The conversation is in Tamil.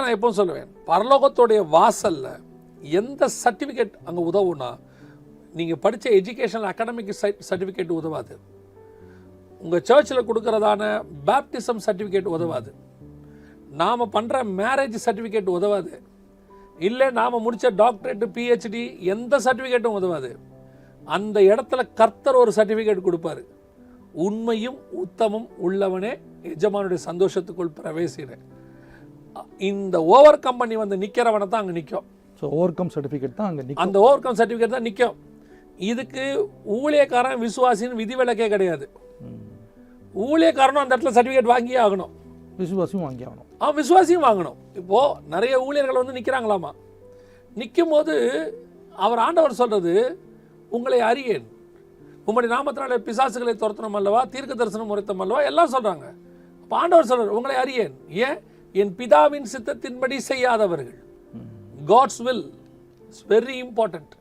தான் நான் எப்பவும் சொல்லுவேன், பரலோகத்துடைய வாசல்ல எந்த சர்டிஃபிகேட் அங்கே உதவுனா, நீங்கள் படித்த எஜுகேஷனல் அகாடமிக் சர்டிஃபிகேட் உதவாது, உங்கள் சர்ச்சில் கொடுக்கறதான பேப்டிசம் சர்டிஃபிகேட் உதவாது, நாம் பண்ணுற மேரேஜ் சர்டிஃபிகேட் உதவாது, இல்லை நாம் முடித்த டாக்டரேட் பிஹெச்டி எந்த சர்டிஃபிகேட்டும் உதவாது. அந்த இடத்துல கர்த்தர் ஒரு சர்டிஃபிகேட் கொடுப்பாரு, உண்மையும் உத்தமும் உள்ளவனே எஜமானுடைய சந்தோஷத்துக்குள் பிரவேசிக்கிறேன். இந்த ஓவர் கம் பண்ணி வந்து நிற்கிறவனை தான் அங்கே நிற்கும். ஸோ ஓவர் கம் சர்டிஃபிகேட் தான் அங்கே அந்த ஓவர் கம் சர்டிஃபிகேட் தான் நிற்கும். இதுக்கு ஊழியக்காரன் விசுவாசின்னு விதிவிலக்கே கிடையாது. ஊழியக்காரனும் அந்த இடத்துல சர்டிஃபிகேட் வாங்கியே ஆகணும், விசுவாசியும் வாங்கி ஆகணும். விசுவாசியும் வாங்கணும். இப்போது நிறைய ஊழியர்கள் வந்து நிற்கிறாங்களாமா, நிற்கும் போது அவர் ஆண்டவர் சொல்கிறது, உங்களை அறியேன், உங்களுடைய நாமத்தினால பிசாசுகளை துரத்தணும் அல்லவா, தீர்க்க தரிசனம் உரைத்தம் அல்லவா, எல்லாம் சொல்கிறாங்க. அப்போ ஆண்டவர் சொல்கிறார், உங்களை அறியேன், ஏன், என் பிதாவின் சித்தத்தின்படி செய்யாதவர்கள். God's will is very important.